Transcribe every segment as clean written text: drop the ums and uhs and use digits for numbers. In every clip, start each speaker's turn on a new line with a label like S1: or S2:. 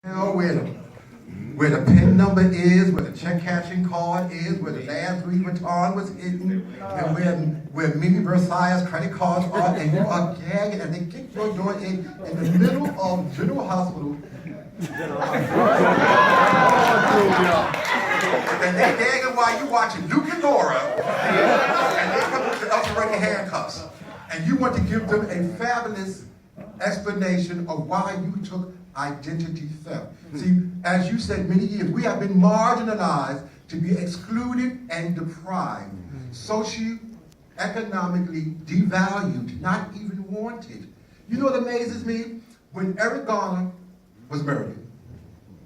S1: know where the PIN number is, where the check cashing card is, where the last Louis Vuitton was hidden, and where Mimi Versailles credit cards are, and you are gagging, and they kick your door in the middle of General Hospital. And they gagging while you watching Luke and Laura, and they come with the ultra handcuffs, and you want to give them a fabulous explanation of why you took identity theft. See, as you said many years, we have been marginalized to be excluded and deprived, socio-economically devalued, not even wanted. You know what amazes me? When Eric Garner was murdered,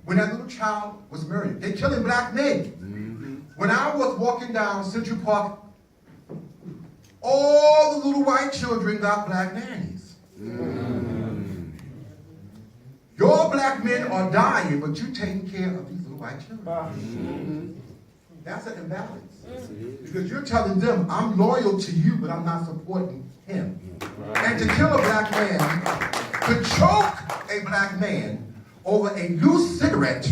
S1: when that little child was murdered, they're killing black men. When I was walking down Central Park, all the little white children got black nannies. Your black men are dying, but you're taking care of these little white children. That's an imbalance. Because you're telling them, I'm loyal to you, but I'm not supporting him. And to kill a black man, to choke a black man over a loose cigarette,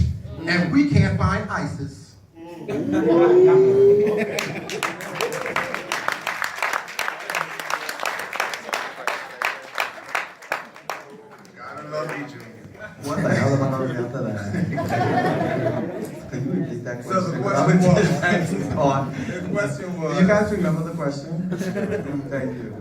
S1: and we can't find ISIS. Gotta love you, Junior.
S2: What the hell am I going to after that? Can you repeat that question?
S1: So the question
S2: the
S1: question was...
S2: Do you guys remember the question? Thank you.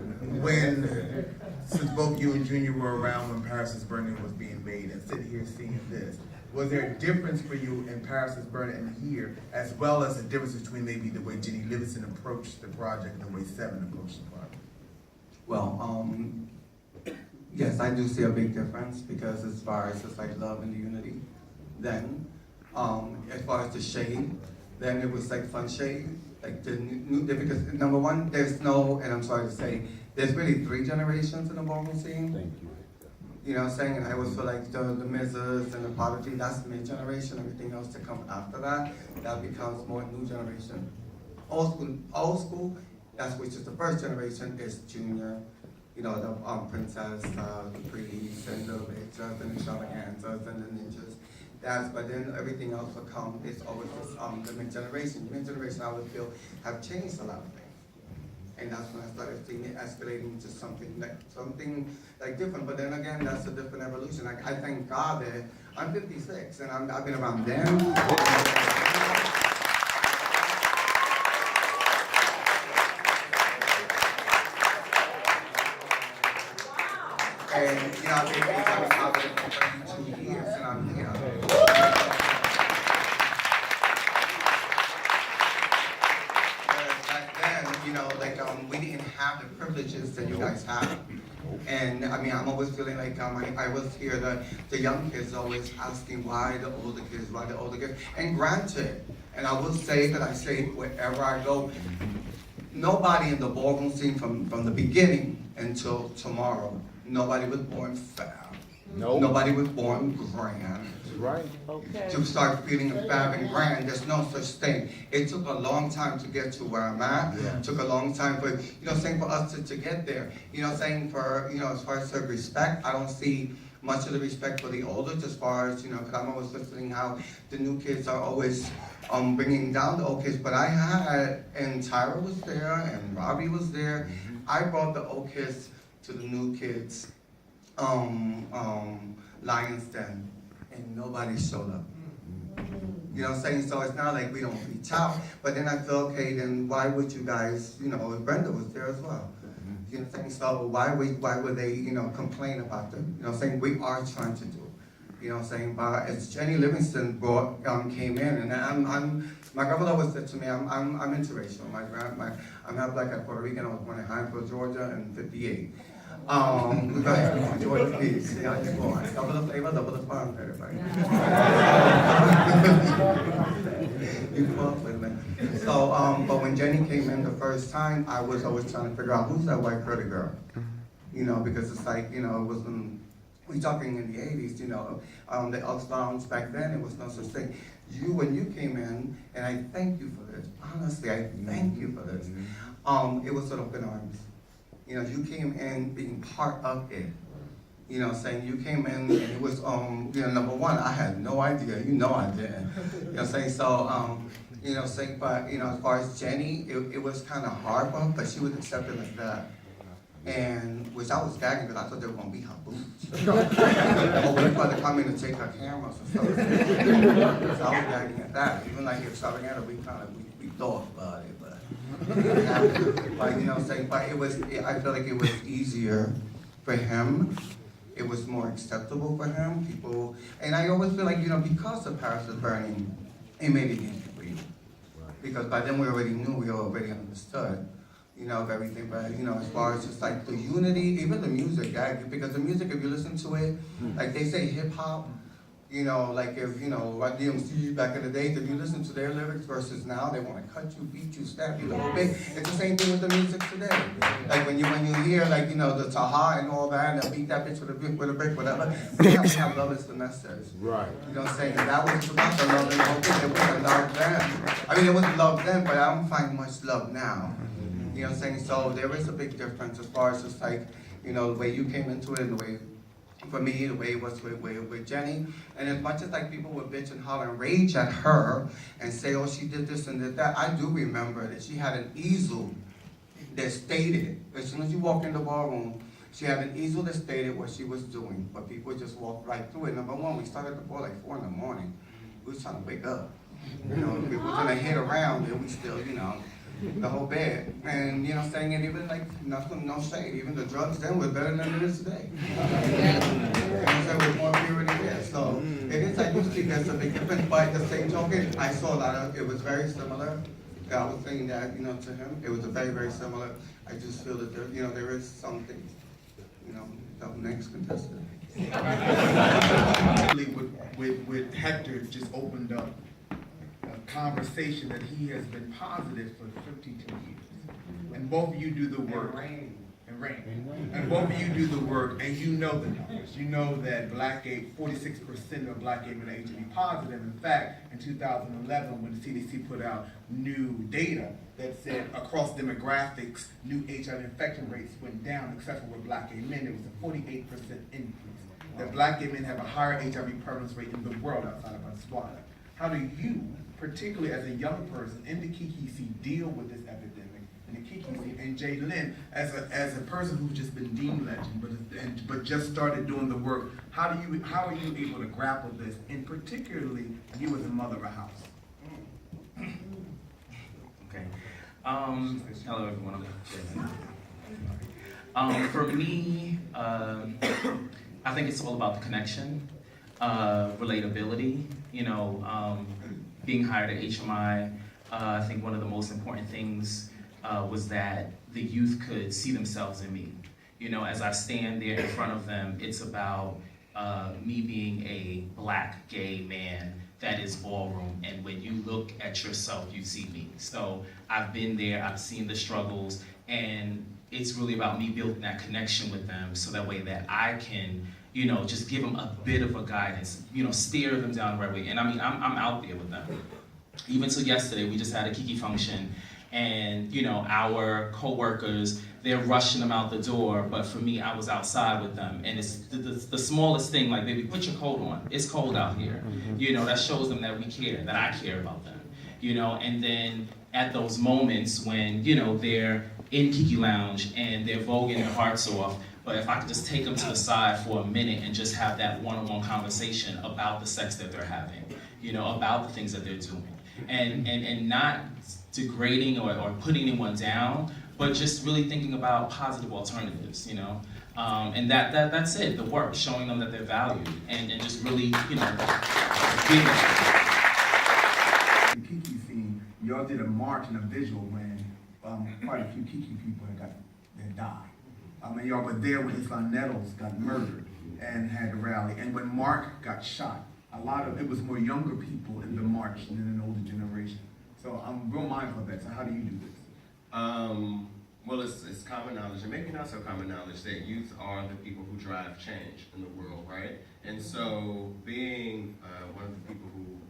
S3: Since both you and Junior were around when Paris is Burning was being made and sitting here seeing this, was there a difference for you in Paris is Burning and here, as well as a difference between maybe the way Jenny Livingston approached the project and the way Seven approached the project?
S2: Well, yes, I do see a big difference because as far as just like love and unity, then as far as the shade, then it was like fun shade, like the new because number one, there's no, and I'm sorry to say, there's really 3 generations in the ballroom scene.
S4: Thank you.
S2: You know what I'm saying? And I always feel like the Mrs. and the Poverty, that's mid-generation. Everything else to come after that, that becomes more new generation. Old school, that's which is the first generation, is Junior. You know, the Princess, the Priests, and the Witches, and the Extravaganzas, and the Ninjas. But then everything else will come. It's always this, the mid-generation. Mid-generation, I would feel, have changed a lot of things. And that's when I started seeing it escalating to something like different. But then again, that's a different evolution. I thank God that I'm 56, and I've been around them. And, you know, I've been out there for 32 years, and I'm, you know. Back then, you know, like, we didn't have the privileges that you guys have. And, I mean, I'm always feeling like, I always hear the young kids always asking why the older kids. And granted, and I will say that I say wherever I go, nobody in the ballroom scene from the beginning until tomorrow, nobody was born fab. Nope. Nobody was born grand.
S4: Right. Okay.
S2: To start feeling fab and grand, there's no such thing. It took a long time to get to where I'm at. Yeah. It took a long time for, saying for us to get there. Saying for, as far as the respect, I don't see much of the respect for the older, as far as, because I'm always listening how the new kids are always bringing down the old kids. But I had, and Tyra was there, and Robbie was there. I brought the old kids to the new kids, Lion's Den, and nobody showed up. You know what I'm saying? So it's not like we don't reach out, but then I feel, okay, then why would you guys, Brenda was there as well. You know what I'm saying? So why would they, complain about them? You know what I'm saying? We are trying to do. You know what I'm saying? But as Jenny Livingston came in, and my grandmother always said to me, I'm interracial. I'm half black and Puerto Rican. I was born in Hinesville, Georgia in '58. Georgia Peace. Yeah, double the flavor, double the fun, everybody. You fuck with me. So, but when Jenny came in the first time, I was always trying to figure out who's that white pretty girl. Because it's like, it wasn't. We're talking in the 80s, the Elks Lounge back then, it was no such thing. When you came in, and I thank you for this, honestly, I thank you for this. It was with open arms. You came in being part of it. You know, saying you came in and it was, you know, number one, I had no idea. You know I didn't. You know, saying so. You know, saying, but you know, as far as Jenny, it was kind of hard for her, but she was accepted like that. And which I was gagging because I thought they were gonna be her boobs. Or we were gonna come in and take her cameras and stuff. So I was gagging at that. Even like if Savannah, we thought about it, but you know, saying, but I feel like it was easier for him. It was more acceptable for him. People, and I always feel like, you know, because of Paris is Burning, it made it easy for you. Because by then we already knew, we already understood, you know, of everything. But, you know, as far as just like the unity, even the music, because the music, if you listen to it, like they say hip hop, you know, like if, you know, like DMC back in the days, if you listen to their lyrics versus now, they want to cut you, beat you, stab you a little bit. It's the same thing with the music today. Like when you hear, like, you know, the Taha and all that, and they'll beat that bitch with a brick, whatever. We have to have love is the message. Right. You know what I'm saying? And that was about the love and the whole thing. It wasn't love then. I mean, it was love then, but I don't find much love now. You know what I'm saying? So there is a big difference as far as just like, you know, the way you came into it and the way, for me, the way it was with Jenny. And as much as like people would bitch and holler and rage at her and say, oh, she did this and did that, I do remember that she had an easel that stated, as soon as you walk in the ballroom, she had an easel that stated what she was doing, but people just walked right through it. Number one, we started the ball like 4 in the morning. We was trying to wake up. You know, we were gonna hit around and we still, you know, the whole bed. And, you know what I'm saying, and even like, nothing, no shade, even the drugs then was better than it is today. And so with more purity there. So it is like, you see there's a big difference, but at the same token, I saw a lot of, it was very similar. I was saying that, you know, to him, it was a very, very similar. I just feel that there, you know, there is something, you know, the next contestant.
S3: with Hector just opened up a conversation that he has been positive for 52 years. And both of you do the work. And rain. And both of you do the work, and you know the numbers. You know that 46% of black gay men are HIV positive. In fact, in 2011, when the CDC put out new data that said across demographics, new HIV infection rates went down, except for with black gay men, it was a 48% increase. That black gay men have a higher HIV prevalence rate in the world outside of Botswana. How do you, particularly as a young person in the KKC, deal with this epidemic in the KKC? And Jay Lynn, as a person who's just been deemed legend, but just started doing the work, how are you able to grapple this, and particularly you as a mother of a house?
S4: Okay. Hello everyone. For me, I think it's all about the connection, relatability. You know, being hired at HMI, I think one of the most important things was that the youth could see themselves in me. You know, as I stand there in front of them, it's about me being a black gay man that is ballroom, and when you look at yourself, you see me. So I've been there, I've seen the struggles, and it's really about me building that connection with them so that way that I can, you know, just give them a bit of a guidance, you know, steer them down the right way. And I mean, I'm out there with them. Even till yesterday, we just had a Kiki function, and you know, our co-workers, they're rushing them out the door, but for me, I was outside with them, and it's the smallest thing, like, baby, put your coat on, it's cold out here. You know, that shows them that we care, that I care about them. You know, and then at those moments when, you know, they're in Kiki Lounge and they're voguing their hearts off, but if I could just take them to the side for a minute and just have that one-on-one conversation about the sex that they're having, you know, about the things that they're doing. And not degrading or putting anyone down, but just really thinking about positive alternatives, you know? And that's it, the work, showing them that they're valued, and just really, you know, giving.
S3: The Kiki scene, y'all did a march and a visual when quite a few Kiki people that died. And y'all were there when Islam Nettles got murdered and had a rally. And when Mark got shot, it was more younger people in the march than an older generation. So I'm real mindful of that. So how do you do this?
S5: Well, it's common knowledge, and maybe not so common knowledge, that youth are the people who drive change in the world, right? And so being one of the people who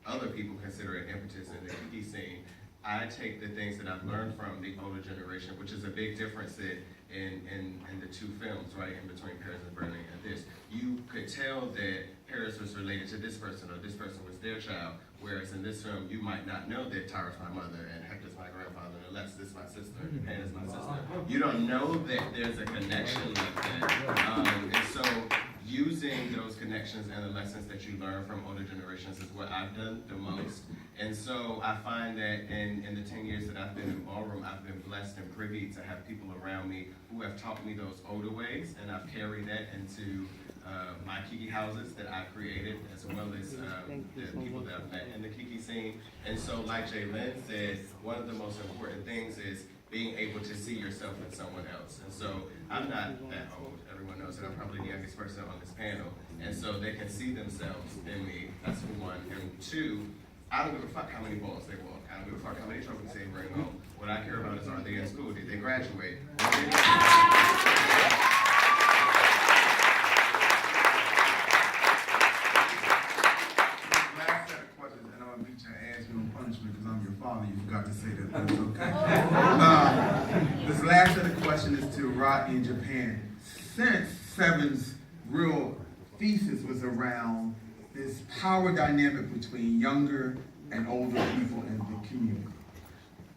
S5: other people consider an impetus in the Kiki scene, I take the things that I've learned from the older generation, which is a big difference in the two films, right, in between Paris is Burning and this. You could tell that Paris was related to this person, or this person was their child, whereas in this film, you might not know that Tara's my mother, and Hector's my grandfather, and Alexis is my sister, and Pan is my sister. You don't know that there's a connection like that. And so, using those connections and the lessons that you learn from older generations is what I've done the most. And so I find that in the 10 years that I've been in ballroom, I've been blessed and privy to have people around me who have taught me those older ways, and I've carried that into my Kiki houses that I created, as well as the people that I've met in the Kiki scene. And so, like Jay Lynn said, one of the most important things is being able to see yourself in someone else. And so I'm not that old. Everyone knows that I'm probably the youngest person on this panel. And so they can see themselves in me. That's one. And two, I don't give a fuck how many balls they walk. I don't give a fuck how many trophies they bring home. What I care about is, are they in school? Did they graduate?
S3: Last set of questions, and I'm gonna beat your ass, you no punishment, because I'm your father. You forgot to say that, but it's okay. This last set of questions is to Rodney in Japan. Since Seven's real thesis was around this power dynamic between younger and older people in the community,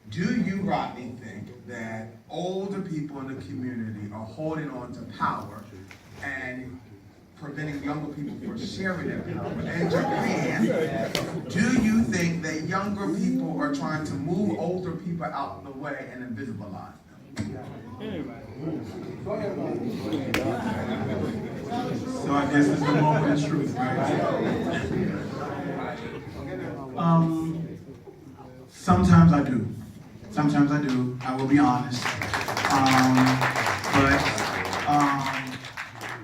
S3: do you, Rodney, think that older people in the community are holding on to power and preventing younger people from sharing their power? In Japan, do you think that younger people are trying to move older people out of the way and invisibilize them? So I guess it's the moment of truth, right? Sometimes I do. Sometimes I do. I will be honest.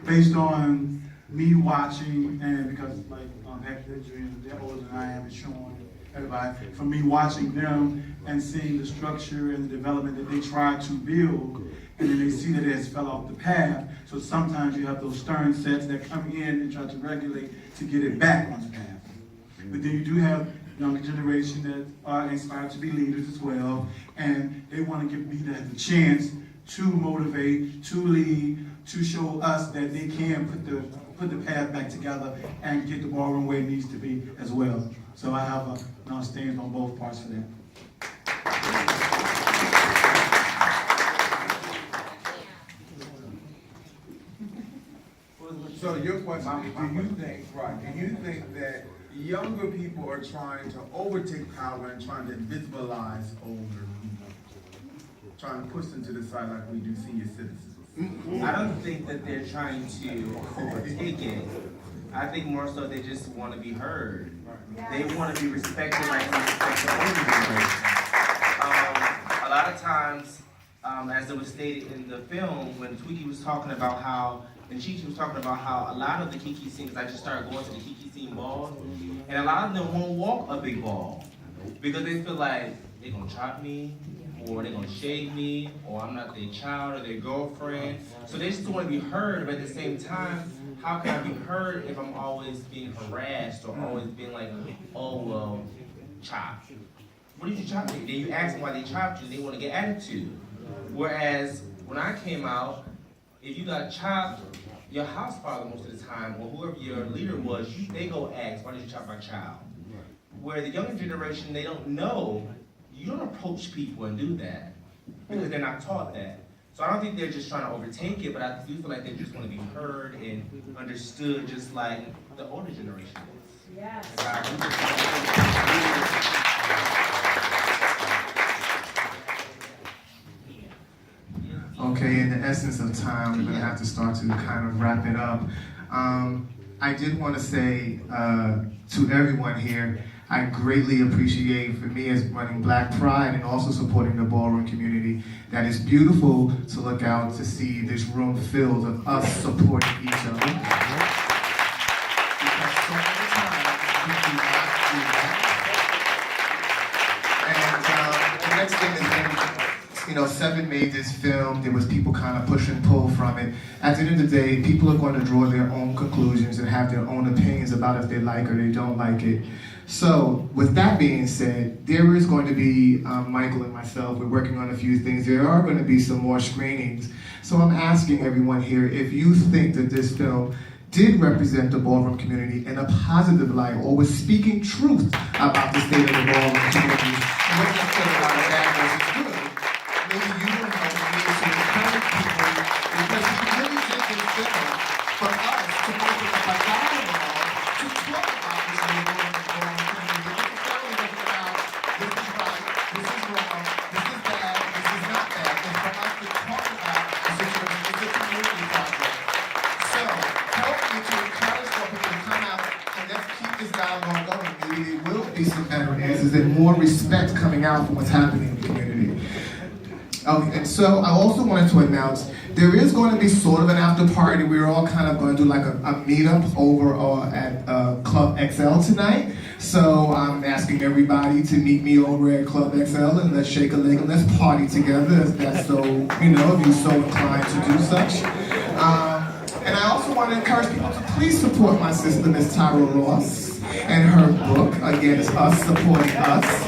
S3: Based on me watching, and because like Hector and they're older than I am, and Sean, everybody, from me watching them and seeing the structure and the development that they try to build, and then they see that it has fell off the path. So sometimes you have those stern sets that come in and try to regulate to get it back on the path. But then you do have younger generation that are inspired to be leaders as well, and they want to be the chance to motivate, to lead, to show us that they can put the path back together and get the ballroom where it needs to be as well. So I have a stance on both parts for that. So your question is, do you think that younger people are trying to overtake power and trying to invisibilize older people, trying to push them to the side like we do senior citizens?
S6: I don't think that they're trying to overtake it. I think more so they just want to be heard. They want to be respected like they respect the older generation. A lot of times, as it was stated in the film, when Twiki was talking about how, and Chi was talking about how a lot of the Kiki scenes, I just started going to the Kiki scene balls, and a lot of them won't walk a big ball because they feel like they're gonna chop me, or they're gonna shade me, or I'm not their child or their girlfriend. So they just want to be heard, but at the same time, how can I be heard if I'm always being harassed or always being like, oh well, chopped. What did you chop me? Then you ask them why they chopped you, and they want to get attitude. Whereas when I came out, if you got chopped, your house father most of the time, or whoever your leader was, they go ask, why did you chop my child? Where the younger generation, they don't know. You don't approach people and do that because they're not taught that. So I don't think they're just trying to overtake it, but I do feel like they just want to be heard and understood just like the older generation is.
S7: Yes.
S3: Okay, in the essence of time, we're going to have to start to kind of wrap it up. I did want to say to everyone here, I greatly appreciate, for me as running Black Pride and also supporting the ballroom community, that it's beautiful to look out to see this room filled of us supporting each other. Because so many times we do not do that. And the next thing is,
S7: Seven made this film. There was people kind of push and pull from it. At the end of the day, people are going to draw their own conclusions and have their own opinions about if they like or they don't like it. So, with that being said, there is going to be, Michael and myself, we're working on a few things. There are going to be some more screenings. So I'm asking everyone here, if you think that this film did represent the ballroom community in a positive light, or was speaking truth about the state of the ballroom community, and what you feel about it, bad versus good, maybe you will help me to encourage people, because we really did this film for us to open up a dialogue to talk about this in the ballroom community. It's not even about this is right, this is wrong, this is bad, this is not bad. It's for us to talk about the situation. It's a community project. So, help me to encourage more people to come out and let's keep this dialogue going. Maybe there will be some better answers and more respect coming out from what's happening in the community. Okay, and so I also wanted to announce there is going to be sort of an after party. We're all kind of going to do like a meetup over at Club XL tonight. So I'm asking everybody to meet me over at Club XL and let's shake a leg and let's party together. If that's so, if you're so inclined to do such. And I also want to encourage people to please support my sister, Miss Tyra Ross, and her book. Again, it's us supporting us.